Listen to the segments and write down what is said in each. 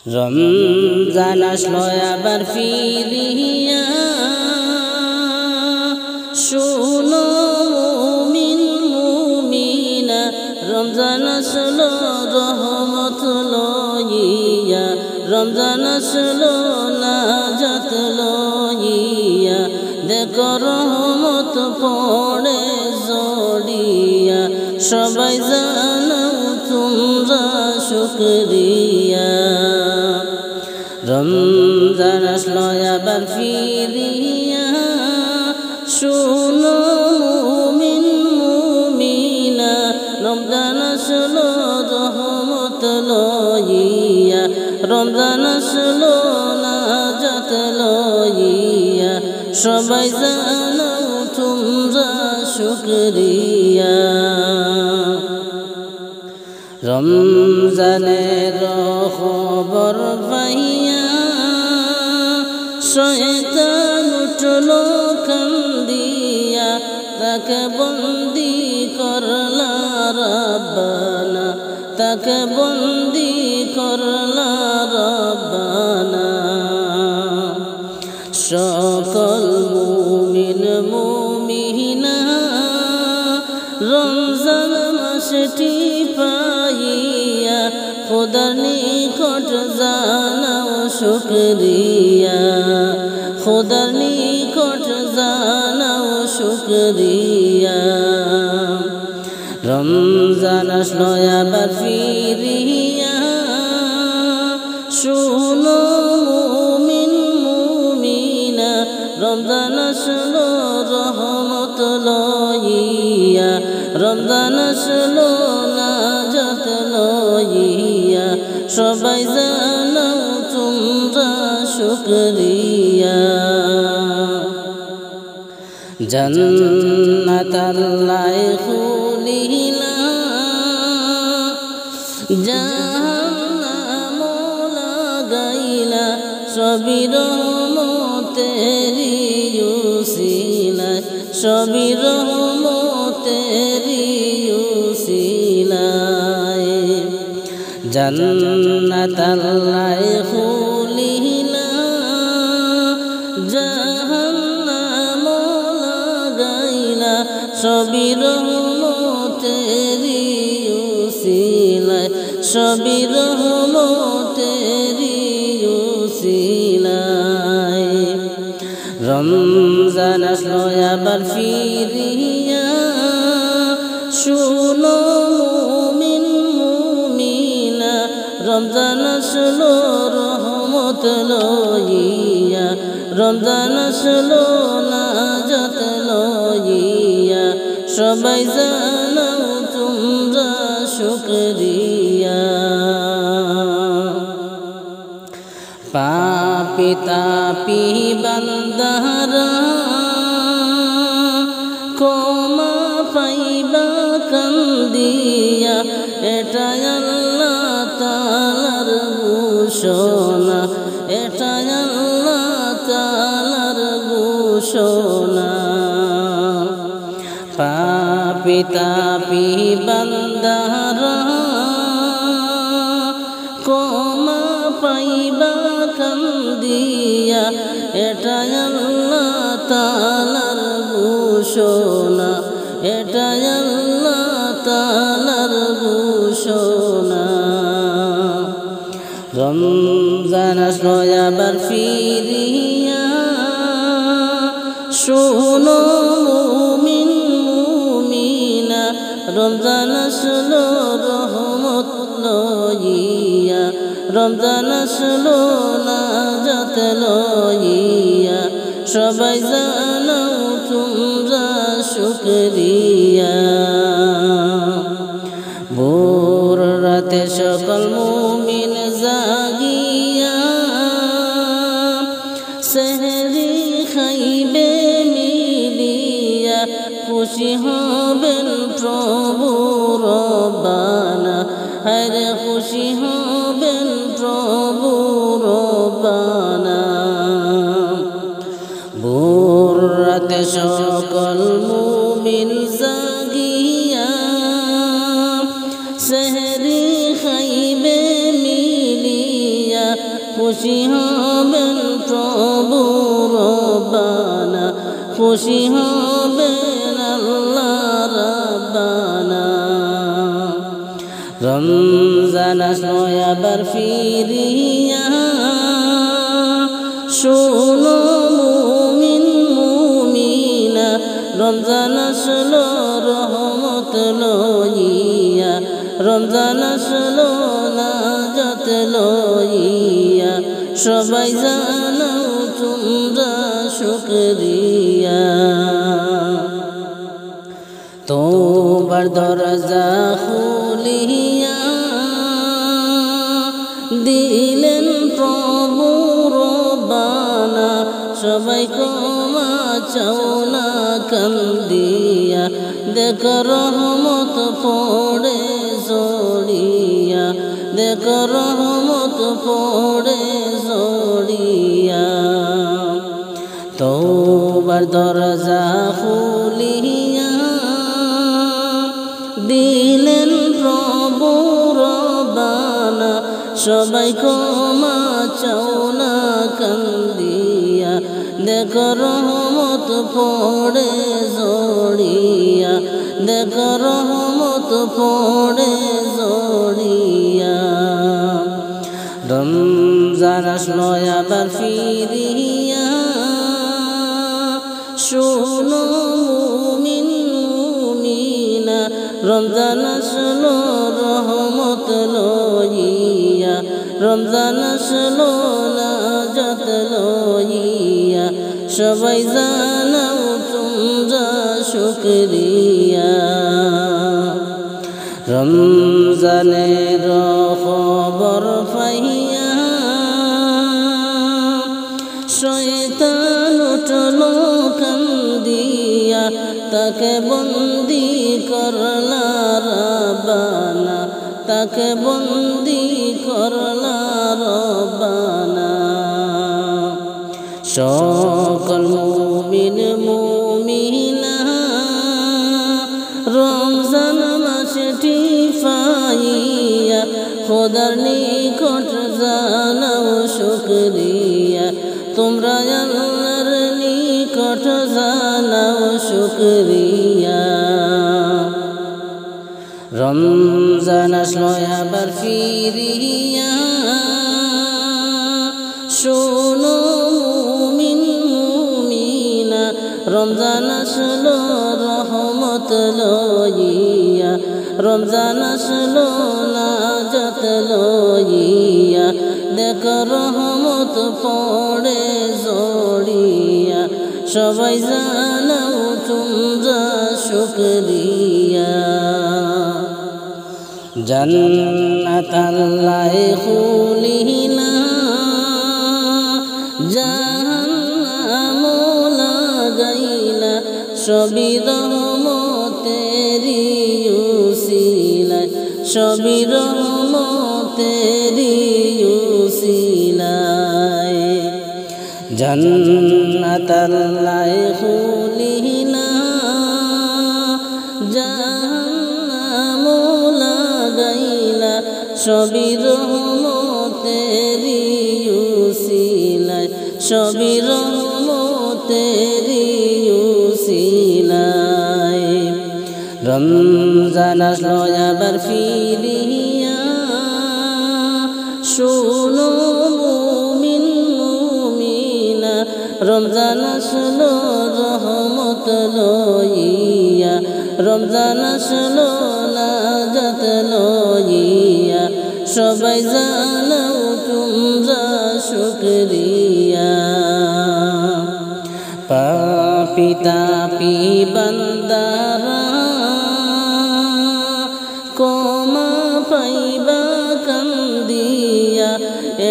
রমজান আসলো আবার ফিরিয়া, শুনো মুমিন মুমিনা, রমজান আসলো রহমত লইয়া, রমজান আসলো নাজাত লইয়া, দেখো রহমত পড়ে জড়িয়া, সবাই জানাও তোমরা শুকরিয়া। রমজান আসলো আবার ফিরিয়া, শুনো মুমিন মুমিনা, রমজান আসলো রহমত লইয়া, রমজান আসলো নাজাত লইয়া, সবাই জানাও তোমরা শুকরিয়া। রমজানের খবর পাইয়া শয়তান উঠলো কান্দিয়া, তাকে বন্দি করলা রব্বানা, তাকে বন্দি করলা রব্বানা। সকল মুমিন মুমিনা রমজান মাসটি পাইয়া, খোদার নিকট জানাও শুকরিয়া, খোদার নিকট জানাও শুকরিয়া। রমজান আসলো আবার ফিরিয়া, শুনো মুমিন মুমিনা, রমজান আসলো রহমত লইয়া, রমজান আসলো নাজাত লইয়া, সবাই জানাও তোমরা শুকরিয়া। জান্নাত আল্লাহ খুলিলা, জাহান্নাম লাগাইলা, সবই রহমতেরি উসিলায়, সবই রহমতেরি উসিলায়। জান্নাত আল্লাহ খুলিলা, জাহান্নাম লাগাইলা, সবই রহমতেরি উসিলায়, সবই রহমতেরি উসিলায়। রমজান আসলো আবার ফিরিয়া, শুনো মুমিন মুমিনা, রমজান আসলো রহমত লইয়া, রমজান আসলো নাজাত লইয়া, সবাই জানাও তোমরা শুকরিয়া। পাপী তাপী বান্দারা ক্ষমা পাইবা কান্দিয়া, এটাই আল্লাহ তাআলার ঘোষণা, এটাই আল্লাহ তাআলার ঘোষণা। পাপী তাপী বান্দারা ক্ষমা পাইবা কান্দিয়া, এটাই আল্লাহ তাআলার ঘোষণা, এটাই আল্লাহ তাআলার ঘোষণা। রমজান আসলো আবার ফিরিয়া, শুনো মুমিন মুমিনা, রমজান আসলো রহমত লইয়া, রমজান আসলো নাজাত লইয়া, সবাই জানাও তোমরা শুকরিয়া। ভোর রাতে সকল মুমিন জাগিয়া, সেহরি খাইবে মিলিয়া, খুশি হবেন প্রভু রব্বানা, হরে খুশি হবেন প্রভু রব্বানা। ভোর রাতে সকল মুমিন জাগিয়া, সেহরি খাইবে মিলিয়া, খুশি হবেন প্রভু রব্বানা, খুশি হবেন আল্লাহ রাব্বানা। রমজান আসলো আবার ফিরিয়া, শোনো মুমিন মুমিনা, রমজান আসলো রহমত লইয়া, রমজান আসলো নাজাত লইয়া, সবাই জানাও তোমরা শুকরিয়া। তোবার দরজা খুলিয়া দিলেন প্রভু রব্বানা, সবাই ক্ষমা চাও না কান্দিয়া, দেখ রহমত পড়ে জড়িয়া, দেখ রহমত পড়ে জড়িয়া। তোবার দরজা খুলিয়া দিলেন প্রভু রব্বানা, সবাই ক্ষমা চাও না কান্দিয়া, দেখ রহমত পড়ে জড়িয়া, দেখ রহমত পড়ে জড়িয়া। রমজান আসলো আবার ফিরিয়া, শোনো মুমিন মুমিনা, রমজান আসলো রহমত লইয়া, রমজান আসলো নাজাত লইয়া, সবাই জানাও তোমরা শুকরিয়া। রমজানের খবর পাইয়া শয়তান উঠলো কান্দিয়া, তাকে বন্দি করলা রাব্বানা, তাকে বন্দি করলা রব্বানা। সকল মুমিন মুমিনা রমজান মাসটি পাইয়া, খোদার নিকট জানাও শুকরিয়া, তোমরা আল্লাহর নিকট জানাও শুকরিয়া। রমজান আসলো আবার ফিরিয়া, শোনো মুমিন মুমিনা, রমজান আসলো রহমত লইয়া, রমজান আসলো নাজাত লইয়া, দেখ রহমত পড়ে জড়িয়া, সবাই জানাও তোমরা শুকরিয়া। জান্নাত আল্লাহ খুলিলা, জাহান্নাম লাগাইলা, সবই রহমতেরি উসিলায়, সবই রহমতেরি উসিলায়। জান্নাত আল্লাহ খুলিলা, জাহান্নাম লাগাইলা, সবই রহমতেরি উসিলায়, সবই রহমতেরি উসিলায়। রমজান আসলো আবার ফিরিয়া, শোনো মুমিন মুমিনা, রমজান আসলো রহমত লইয়া, রমজান আসলো নাজাত লইয়া, সবাই জানাও তোমরা শুকরিয়া। পাপী তাপী বান্দারা ক্ষমা পাইবা কান্দিয়া,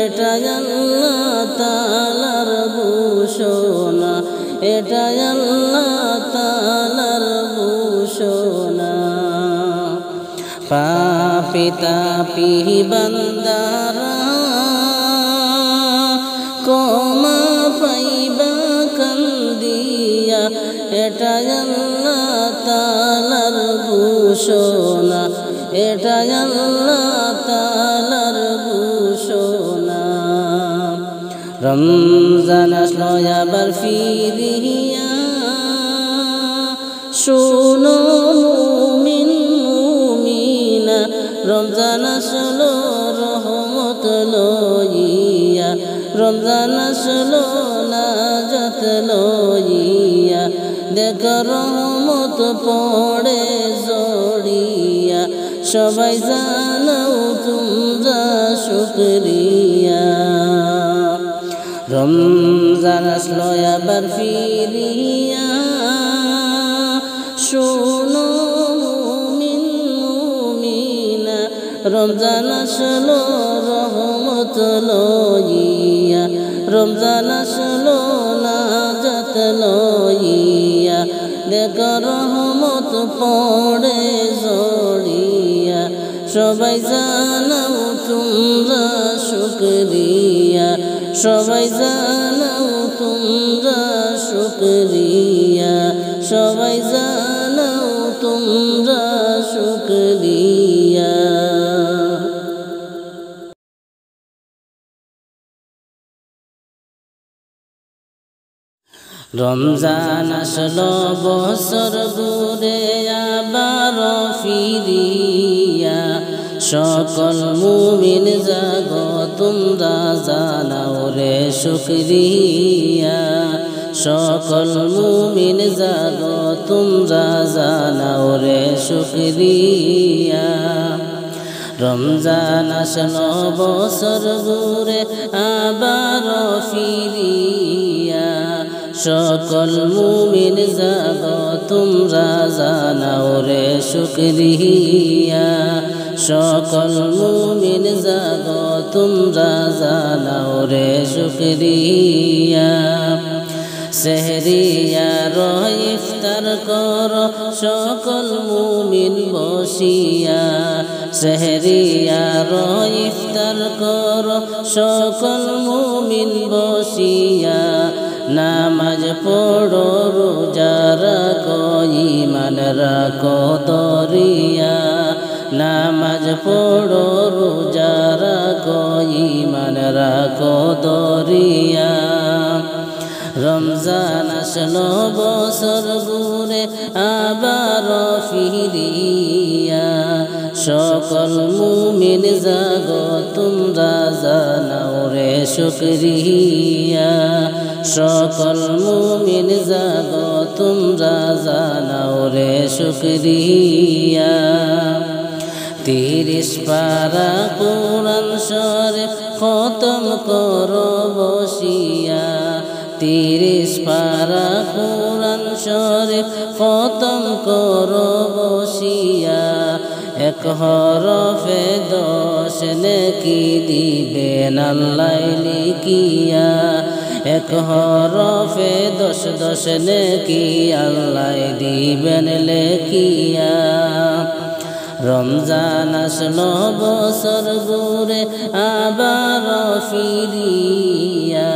এটা আল্লাহ তাআলার ঘোষণা, এটা আল্লাহ তাআলার ঘোষণা। পাপী তাপী বান্দারা ক্ষমা পাইবা কান্দিয়া, এটা আল্লাহ তাআলার ঘোষণা, এটা আল্লাহ তাআলার ঘোষণা। রমজান আসলো আবার ফিরিয়া শোনো মুমিন মুমিনা রমজান আসলো রহমত লইয়া রমজান আসলো নাজাত লইয়া দেখ রহমত পড়ে জড়িয়া সবাই জানাও তোমরা শুকরিয়া রমজান আসলো আবার ফিরিয়া শোনো মুমিন মুমিনা রমজান আসলো রহমত লইয়া রমজান আসলো নাজাত লইয়া দেখ রহমত পড়ে জড়িয়া সবাই জানাও তোমরা শুকরিয়া সবাই জানাও তোমরা শুকরিয়া সবাই জানাও তোমরা শুকরিয়া রমজান আসলো বছর ঘুরে আবার ফিরিয়া সকল মুমিন জাগো তোমরা জানাও রে শুকরিয়া সকল মুমিন জাগো তোমরা জানাও রে শুকরিয়া রমজান আসলো বছর ঘুরে আবার ফিরিয়া সকল মুমিন জাগো তোমরা জানাও রে শুকরিয়া সকল মুমিন জাগো তোমরা জানাও রে শুকরিয়া সেহরিয়ার ইফতার কর সকল মুমিন বসিয়া সেহরিয়ার ইফতার কর সকল মুমিন বসিয়া নামাজ পড়ো রোজা রাখো ঈমান রাখো দরিয়া নামাজ পড়ো রোজা রাখো ঈমান রাখো দরিয়া রমজান আসলো বছর ঘুরে আবার ফিরিয়া সকল মুমিন জাগো তোমরা জানাও রে শুকরিয়া সকল মুমিন জাগো তোমরা জানাও রে শুকরিয়া 30 পারা কোরআন শরীফ খতম করো বসিয়া 30 পারা কোরআন শরীফ খতম করো বসিয়া এক হরফে 10 নেকি দিবেন আল্লাহ লিখিয়া এক হরফে 10 নেকি আল্লাহ দিবেন লিখিয়া রমজান আসলো বছর ঘুরে আবার ফিরিয়া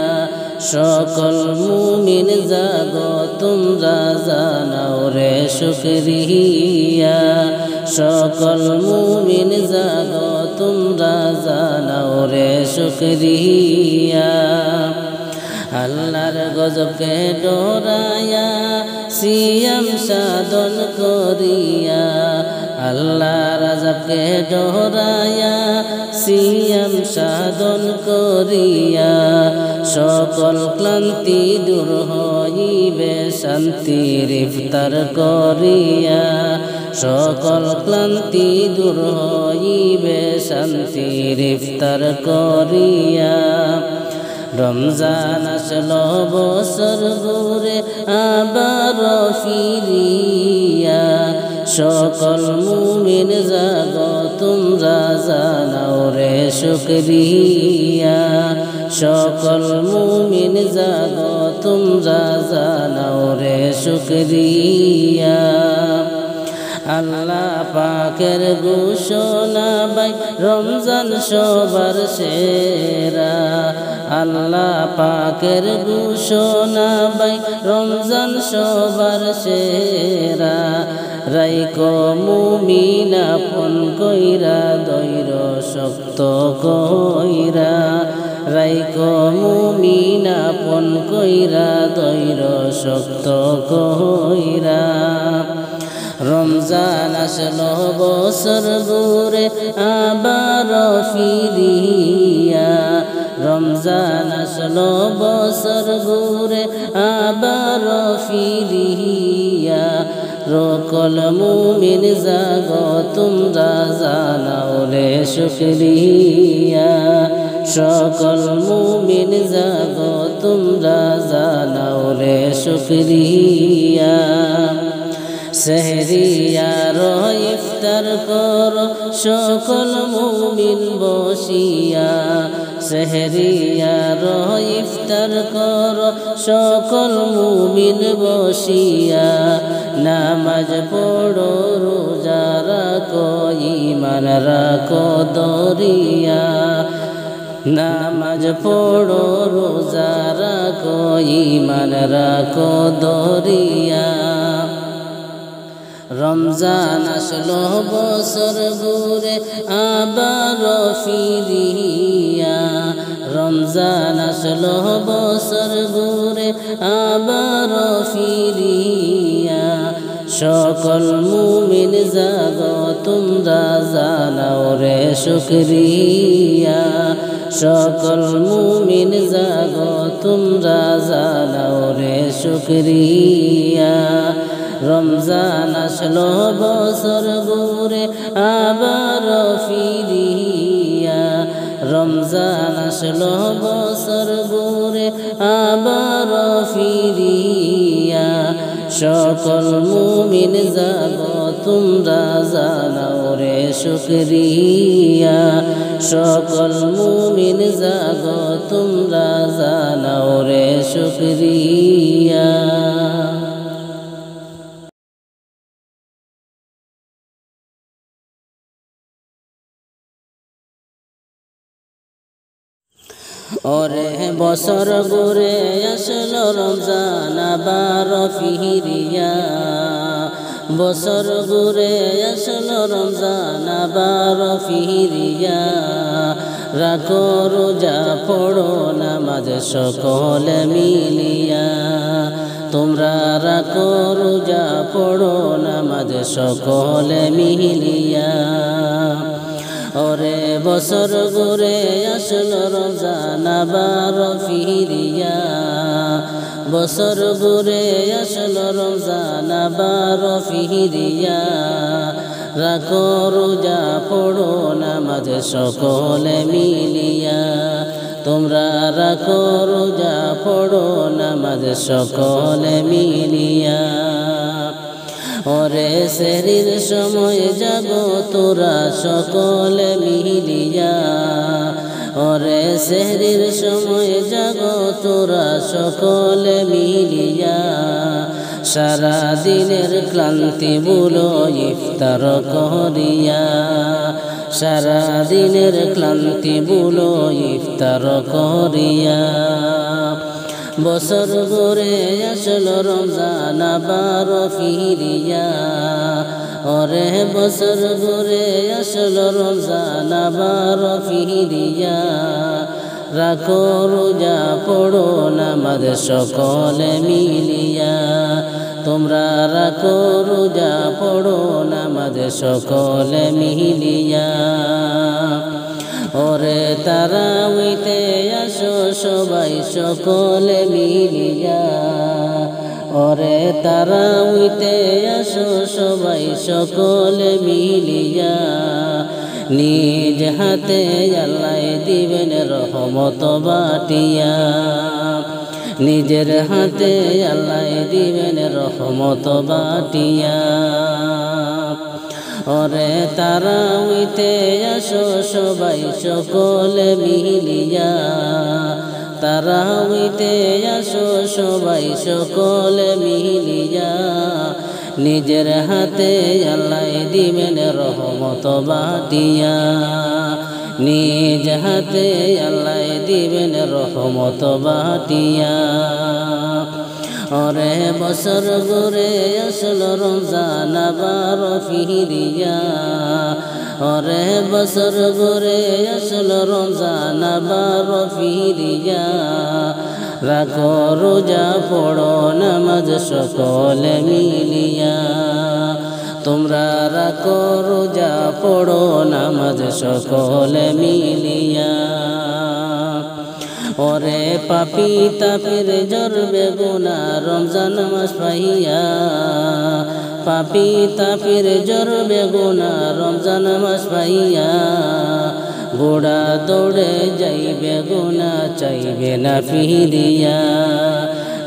সকল মুমিন জাগো তোমরা জানাও রে শুকরিয়া সকল মুমিন জাগো তোমরা জানাও রে শুকরিয়া আল্লাহর গজবকে ডরায়া সিয়াম সাধন করিয়া আল্লাহর আযাবকে ডরায়া সিয়াম সাধন করিয়া সকল ক্লান্তি দূর হইবে শান্তির ইফতার করিয়া সকল ক্লান্তি দূর হইবে শান্তির ইফতার করিয়া রমজান আসলো বছর ঘুরে আবার ফিরিয়া সকল মুমিন জাগো তোমরা জানাও রে শুকরিয়া সকল মুমিন জাগো তোমরা জানাও রে শুকরিয়া আল্লাহ পাকের ঘোষণা বাই রমজান সবার সেরা আল্লাহ পাকের ঘোষণা বাই রমজান সবার সেরা রাইকো মুমিন আপন কইরা দৈর শক্ত কইরা রাইকো মুমিন কইরা দৈর শক্ত কইরা রমজান আসলো বছর ঘুরে আবার ফিরিয়া রমজান আসলো বছর ঘুরে আবার ফিরিয়া রকল মুমিন জাগো তোমরা জানাও রে শুকরিয়া সকল মুমিন জাগো তোমরা জানাও রে শুকরিয়া সেহরিয়ার ইফতার কর সকল মুমিন বসিয়া সেহরিয়ার ইফতার কর সকল মুমিন বসিয়া নামাজ পড়ো রোজা রাখো ঈমান রাখো দরিয়া নামাজ পড়ো রোজা রাখো ঈমান রাখো দরিয়া রমজান আসলো বছর ঘুরে আবার ফিরিয়া রমজান আসলো বছর ঘুরে আবার ফিরিয়া সকল মুমিন জাগো তোমরা জানাও রে শুকরিয়া সকল মুমিন জাগো তোমরা জানাও রে শুকরিয়া রমজান আসলো বছর ঘুরে আবার ফিরিয়া রমজান আসলো বছর ঘুরে আবার ফিরিয়া সকল মুমিন জাগো তোমরা জানাও রে শুকরিয়া সকল মুমিন জাগো তোমরা জানাও রে শুকরিয়া ওরে বছর ঘুরে আসলো রমজান আবার ফিরিয়া বছর ঘুরে আসলো রমজান আবার ফিরিয়া রাখো রোজা পড়ো নামাজ সকলে মিলিয়া তোমরা রাখো রোজা পড়ো নামাজ সকলে মিলিয়া ওরে বছর ঘুরে আসলো রমজান আবার ফিরিয়া বছর ঘুরে আসলো রমজান আবার ফিরিয়া রাখো রোজা পড়ো নামাজ সকলে মিলিয়া তোমরা রাখো রোজা পড়ো নামাজ সকলে মিলিয়া ওরে সেহরির সময় জাগো তোরা সকলে মিলিয়া ওরে সেহরির সময় জাগো তোরা সকলে মিলিয়া সারা দিনের ক্লান্তি ভুলো ইফতার করিয়া সারা দিনের ক্লান্তি ভুলো ইফতার করিয়া বছর ঘুরে আসলো রমজান আবার ফিরিয়া ওরে বছর ঘুরে আসলো রমজান আবার ফিরিয়া রাখো রোজা পড়ো নামাজ সকলে মিলিয়া তোমরা রাখো রোজা পড়ো নামাজ সকলে মিলিয়া ওরে তারাবিতে আসো সবাই সকলে মিলিয়া ওরে তারাবিতে আসো সবাই সকলে মিলিয়া নিজ হাতে আল্লাহ দিবেন রহমত বাটিয়া নিজের হাতে আল্লাহ দিবেন রহমত বাটিয়া ওরে তারাবিতে আসো সবাই সকলে মিলিয়া তারাবিতে আসো সবাই সকলে মিলিয়া নিজের হাতে আল্লাহ দিবেন রহমত বাটিয়া নিজ হাতে আল্লাহ দিবেন রহমত বাটিয়া ওরে বছর ঘুরে আসলো রমজান আবার ফিরিয়া ওরে বছর ঘুরে আসলো রমজান আবার ফিরিয়া রাখো রোজা পড়ো নামাজ সকলে মিলিয়া তোমরা রাখো রোজা পড়ো নামাজ সকলে মিলিয়া ওরে পাপী তাপের জরবে গুনা রমজান মাস পাইয়া পাপী তাপের জরবে গুনা রমজান মাস পাইয়া গোড়া দৌড়ে যাইবে গুনা চাইবে না ফিরিয়া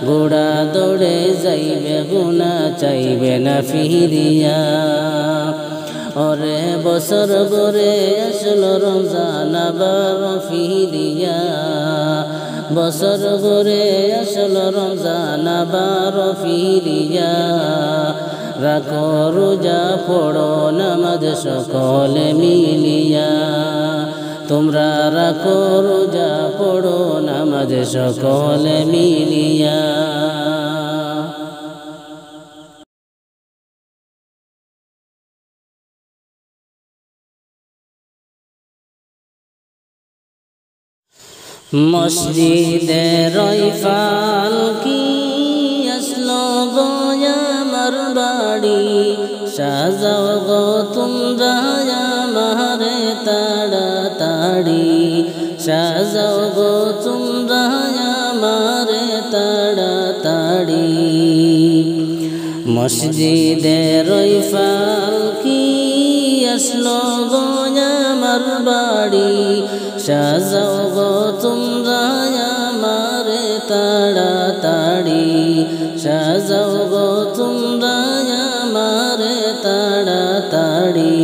গোড়া দৌড়ে যাইবে গুনা চাইবে না ফিরিয়া ওরে বছর গরে আসলো রমজান আবার ফিরিয়া বছর গরে আসলো রমজান আবার ফিরিয়া রাখো রোজা পড়ো নামাজ সকলে মিলিয়া তোমরা রাখো রোজা পড়ো নামাজ সকলে মিলিয়া মসজিদে রইফাল কি আসলো গো আমার বাড়ি সাজাও গো তোমরা আমারে তাড়াতাড়ি সাজাও গো তোমরা আমারে তাড়াতাড়ি মসজিদে রইফাল কি আসলো গো আমার বাড়ি সাজাও গো তোমরা আমারে তাড়াতাড়ি সাজাও গো তোমরা আমারে তাড়াতাড়ি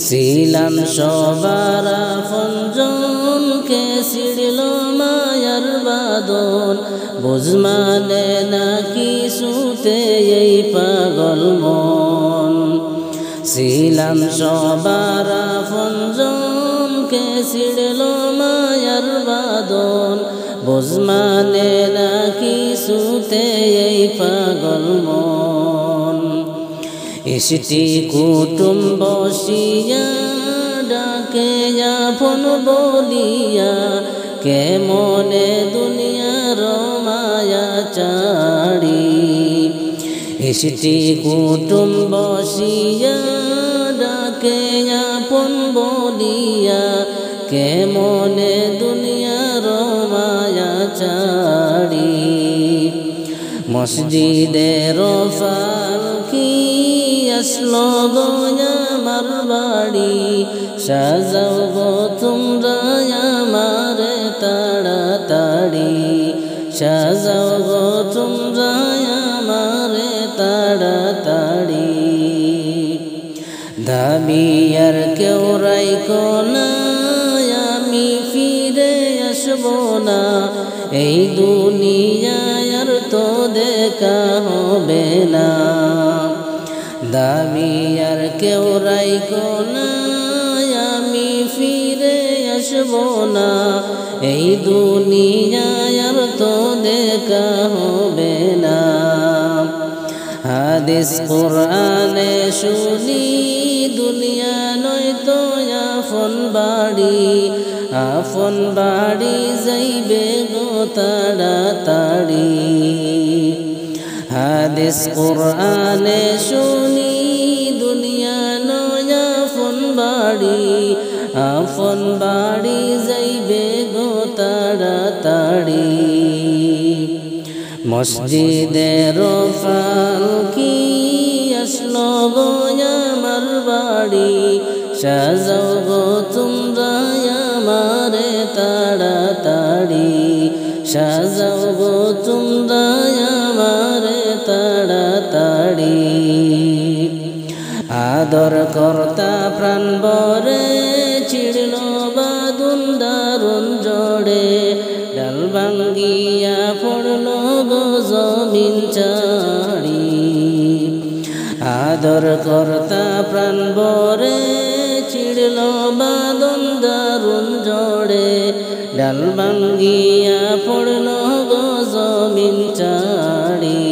ছিলাম সবার আপনজনকে ছিড়ল মায়ার বাঁধন বুঝমানে না কিছুতে এই পাগল মন ছিলাম সবার আপনজনকে ছিড়ল মায়ার বাঁধন বুঝমানে না কিছুতে এই পাগল মন ইষ্টি কুটুম বসিয়া ডাকে আপন বলিয়া কেমনে দুনিয়ার মায়া চাড়ি ইষ্টি কুটুম বসিয়া ডাকে আপন বলিয়া কেমনে দুনিয়ার মায়া চাড়ি মসজিদের ফালকি আসলো গো আমার বাড়ি সাজাও গো তোমরা আমারে তাড়াতাড়ি সাজাও গো তোমরা আমারে তাড়াতাড়ি দাবি আর কেউ রাইখো না আমি ফিরে আসবো না এই দুনিয়ায় আর তো দেখা হবে না দাবি আর কেউ রাইখো না আমি ফিরে আসবো না এই দুনিয়ায় আর তো দেখা হবে না হাদিস কোরআনে শুনি দুনিয়া নয় তো আপন বাড়ি যাইবে গো তাড়াতাড়ি হাদিস কোরআনে শুনি দুনিয়া নয় আপন বাড়ি যাইবে গো তাড়াতাড়ি মসজিদের ফালকি আসলো গো আমার বাড়ি সাজাও গো তোমরা আমারে তাড়াতাড়ি সাজাও গো তোমরা আমারে তাড়াতাড়ি আদর কর্তা প্রাণ বরে ছিড়ল বাঁধন দারুণ জড়ে ডাল ভাঙ্গিয়া পড়ল গো জমিন চাড়ি আদর কর্তা প্রাণ বরে ছিড়ল বাঁধন দারুণ জড়ে ডাল ভাঙ্গিয়া পড়ল গো জমিন চাড়ি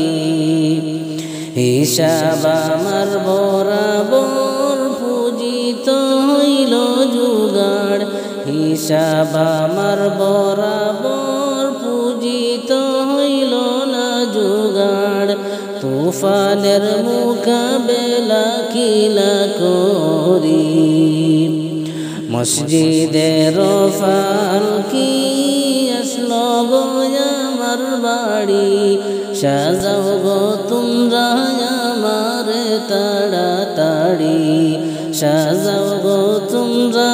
হিসাব আমার বরাবর পূজিত হইল জুগাড় হিসাব আমার বরাবর তুফানের মোকাবেলা কিলা করি মসজিদের ফালকি আসলো গো আমার বাড়ি সাজাও গো তোমরা আমার তাড়াতাড়ি সাজাও গো তোমরা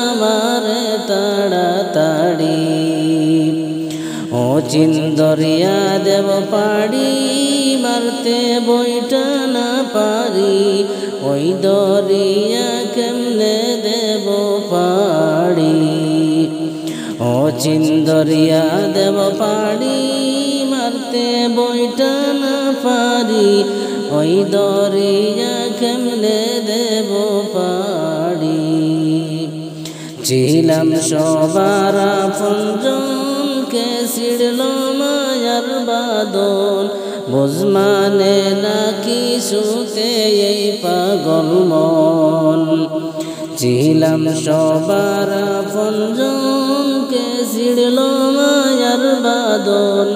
আমার তাড়াতাড়ি ও চিন্দরিয়া দেব পাড়ি মারতে বইটা না পারি ওই দরিয়া কেমনে দেব পাড়ি ও চিন্দরিয়া দেব পাড়ি মারতে বইটা না পারি ওই দরিয়া কেমনে দেব পাড়ি ছিলাম সবার আপনজন কে ছিড়ল মায়ার বাদন বুঝমানে নাকি সুতে এই পাগল মন ছিলাম সবার আপনজন কে ছিড়ল মায়ার বাদন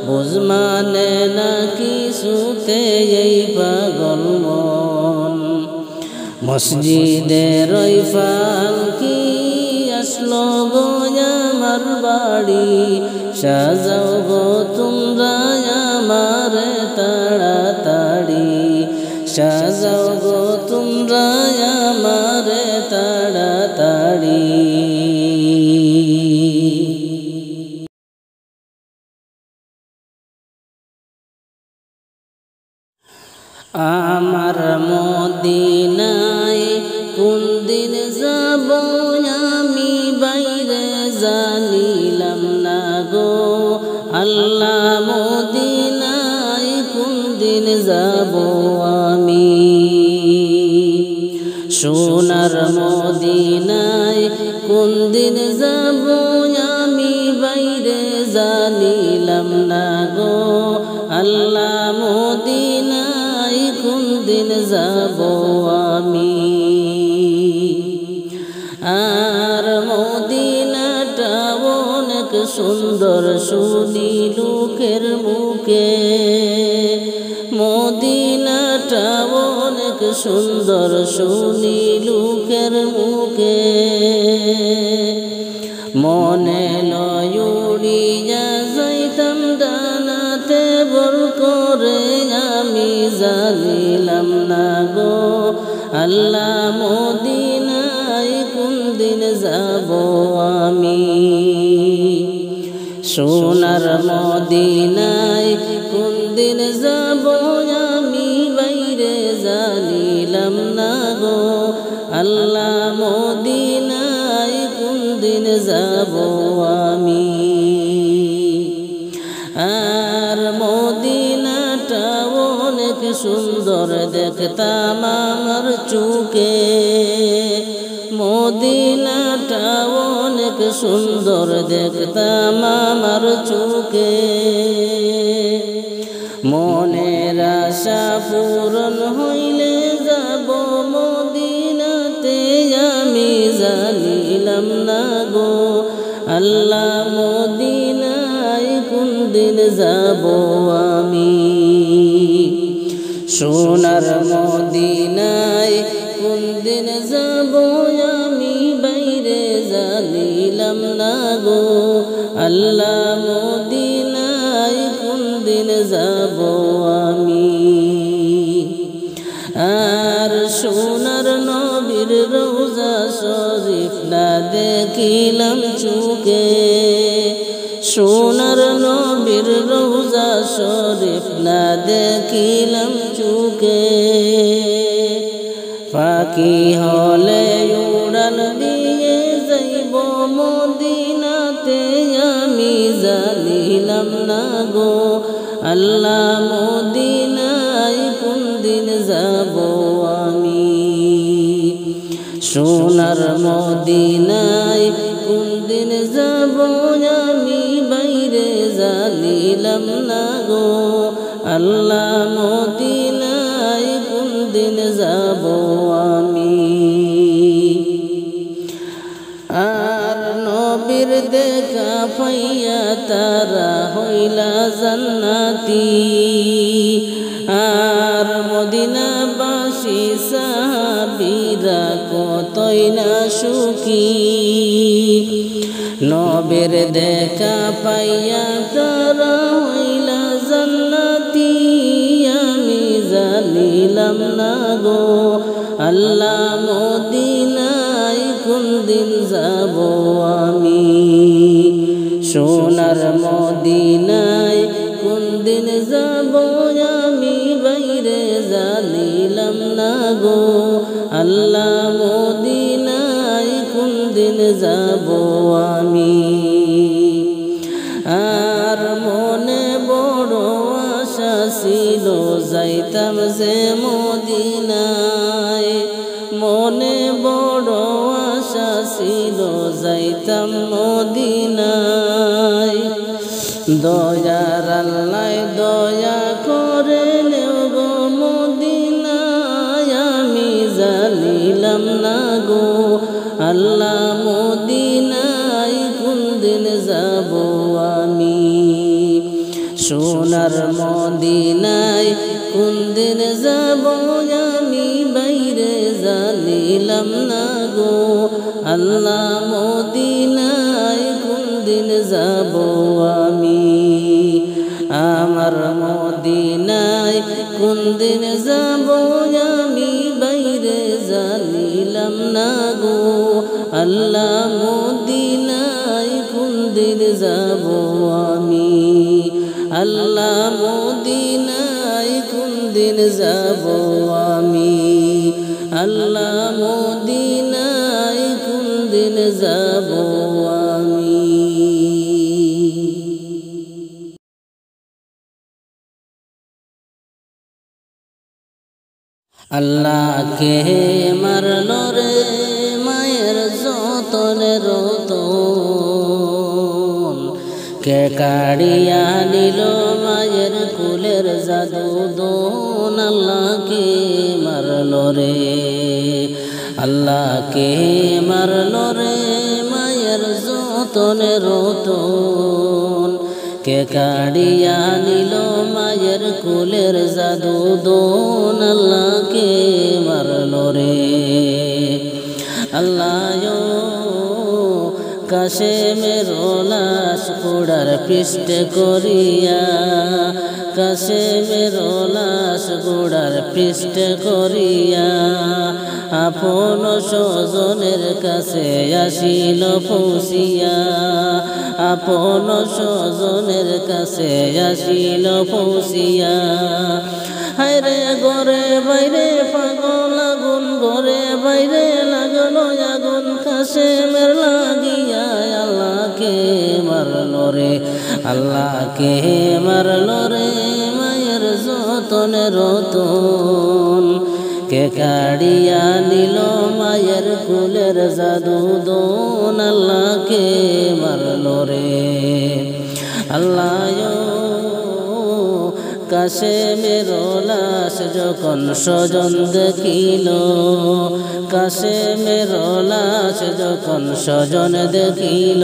বুঝমানে নাকি সুতে এই পাগল মন মসজিদের ওই ফালকি আসলো গো আমার বাড়ি সাজাও গো তোমরা আমার তাড়াতাড়ি সাজাও গো তোমরা আমার তাড়াতাড়ি আমার মদিনায় কোন দিন যাব আমি বাইরে জানিলাম না গো আল্লাহ মদিনায় কোন দিন যাব আমি সোনার মদিনায় কোন দিন যাব আমি বাইরে জানিলাম না গো আল্লাহ মদিনায় কোন দিন যাব আমি আর মদিনাটা অনেক সুন্দর শুনি লোকের মুখে মদিনাটা অনেক সুন্দর শুনি লোকের মুখে মনে লয় উড়িয়া যাইতাম ডানাতে বর করে আমি জানিলাম না গো আল্লাহ মদিনায় কোন দিন যাব আমি সোনার মদিনায় কোন দিন যাব আমি বাইরে জানিলাম না গো আল্লাহ মদিনায় কোন দিন যাব আমি আর মদিনাটা অনেক সুন্দর দেখতাম আমার চোখে মদিনাটা অনেক সুন্দর দেখতাম আমার চোখে মনের আশা পূরণ হইলে যাব মদিনাতে আমি জানিলাম না গো আল্লাহ মদিনায় কোন দিন যাব আমি সোনার মদিনায় কোন দিন যাব আমি বাইরে জানিলাম না গো আল্লাহ মদিনায় কোন দিন যাব আমি আর সোনার নবীর রওজা শরীফ না দেখিলাম চোখে সোনার নবীর রওজা শরীফ না দেখিলাম চোখে পাখি হলে উড়াল দিয়ে যাইব মদিনাতে আমি জানিলাম না গো আল্লাহ মদিনায় কোন দিন যাব আমি সোনার মদিনায় কোন দিন যাব আমি বাইরে জানিলাম না গো আল্লাহ মদিনায় কোন দিন যাব আমি আর নবীর দেখা পাইয়া তারা হইলা জান্নাতি মদিনাবাসী সাহাবীরা কতই না সুখী নবীর দেখা পাইয়া তারা হইলা জান্নাতি আমি জানিলাম না গো আল্লাহ মদিনায় কোন দিন যাব আমি সোনার মদিনায় কোন দিন যাব আমি বাইরে জানিলাম না গো আল্লাহ মদিনায় কোন দিন যাব আমি আর মনে বড় আশা ছিল যাইতাম যে মদিনায় মনে বড় আশা ছিল যাইতাম মদিনায় দয়ার আল্লাহ দয়া করে নেও গো মদিনায় আমি জানিলাম না গো আল্লাহ মদিনায় কোন দিন যাব আমি সোনার মদিনায় কোন দিন যাব আমি বাইরে জানিলাম না গো আল্লাহ মদিনায় কোন দিন যাব আমি আমার মদিনায় কোন দিন যাব আমি বাইরে জানিলাম না গো আল্লাহ মদিনায় কোন দিন যাব আমি আল্লাহ মদিনায় কোন দিন যাব আমি আল্লাহ মদিনায় কোন দিন যাব আমি আল্লাহকে মারলো রে মায়ের যতনে রতন কে কাড়িয়া নিল মায়ের কুলের জাদু দোন আল্লাহকে মারলো রে আল্লাহকে মারলো রে মায়ের যতনে রতন কে কাড়িয়া নিল মায়ের কুলের জাদু দোন আল্লাহকে মারলো রে আল্লাহ কাশে মেরো লাশ গোড়ার পৃষ্ঠে করিয়া কাশে মেরো লাশ গোড়ার পৃষ্ঠে করিয়া আপন স্বজনের কাছে আসিল পৌঁছিয়া আপন স্বজনের কাছে আসিল পৌঁছিয়া হায়রে ঘরে বাইরে পাগল আগুন ঘরে বাইরে লাগলো আগুন কাশে মের লাগিয়া আল্লাহকে মারলো রে আল্লাহকে মারলো রে মায়ের যতনে রতন কে কাড়িয়া নিল মায়ের কুলের জাদু দোন আল্লাহকে মারলো রে আল্লাহ কাশে মেরো লাশ যখন স্বজন দেখিল কাশে মেরো লাশ যখন স্বজন দেখিল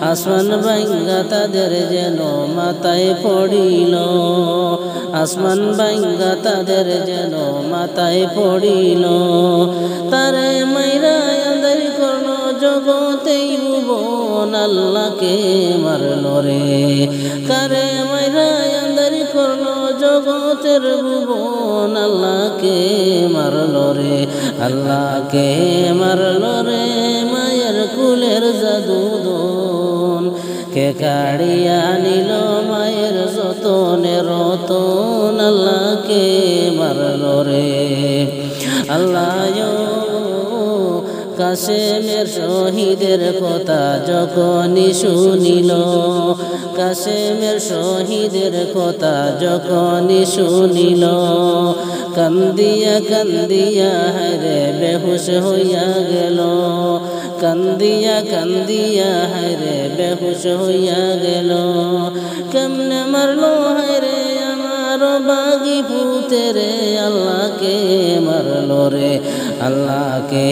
আসমান ভাঙ্গা তাদের যেন মাথায় পড়িল আসমান ভাঙ্গা তাদের যেন মাথায় পড়িল তারে মাইরা আন্দার করল জগতেই ভুবন আল্লাহকে মারলো রে কারে মাইরা আন্দার করল জগতের ভুবন আল্লাহকে মারলো রে আল্লাহকে মারলো রে মায়ের কুলের জাদু দোন কে কাড়িয়া নিল মায়ের যতনে রতন আল্লাহকে মারলো রে আল্লাহ কাশেমের শহীদের কথা যখনই শুনিল কাশেমের শহীদের কথা যখনই শুনিল কান্দিয়া কান্দিয়া হায়রে বেহুশ হইয়া গেল কান্দিয়া কান্দিয়া হায়রে বেহুশ হইয়া গেল কেমনে মারলো হায়রে আমার বাগি পুতেরে আল্লাহকে মারলো রে আল্লাহকে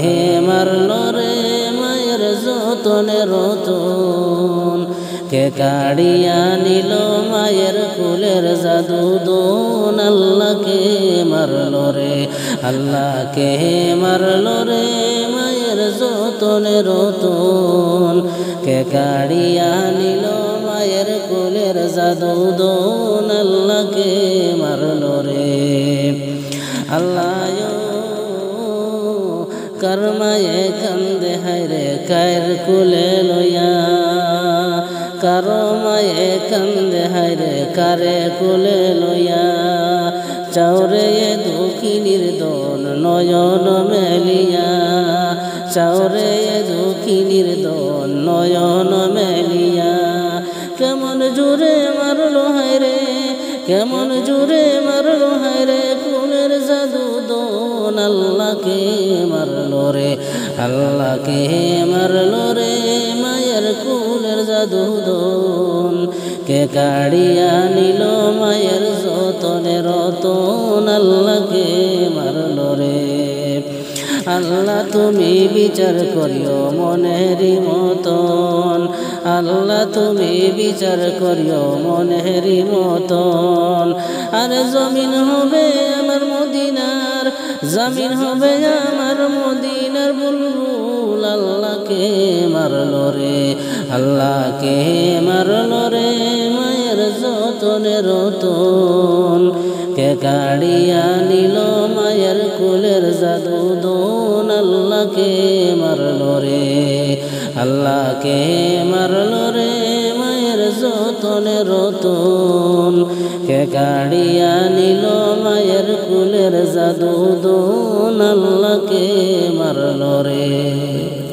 মারলো রে মায়ের যতনে রতন কে কাড়িয়া নিল মায়ের কুলের জাদু দোন আল্লাহকে মারলো রে আল্লাহকে মারলো রে মায়ের যতনে রতন কে কাড়িয়া নিল মায়ের কুলের জাদু দোন আল্লাহকে মারলো রে আল্লাহ করমায়ে কান্দে হায়রে কায়ের কুলে লইয়া কারো মায়ে কান্দে হায়রে কারে কুলে লইয়া চাউরে দুঃখিনীর দোন নয়ন মেলিয়া চাউরে দুঃখিনীর দোন নয়ন মেলিয়া কেমন জুড়ে মারলো হায়রে কেমন জুড়ে মারলো হায়রে কুলের জাদু দোন আল্লাহকে মারলো রে আল্লাহকে মারলো রে মায়ের কুলের জাদু দোন কে কাড়িয়া নিল মায়ের যতনে রতন আল্লাহকে মারলো রে আল্লাহ তুমি বিচার করিও মনেরই মতন আল্লাহ তুমি বিচার করিও মনেরই মতন আরে জমিন হবে আমার মদিনার জমিন হবে আমার মদিনার বুলবুল আল্লাহকে মারলো রে আল্লাহকে মারলো রে মায়ের যতনে রতন কে কাড়িয়া নিল মায়ের কুলের জাদু দোন আল্লাহকে মারলো রে আল্লাহকে মারলো রে মায়ের যতনে রতন কে কাড়িয়া নিল মায়ের কুলের জাদু দোন আল্লাহকে মারলো রে।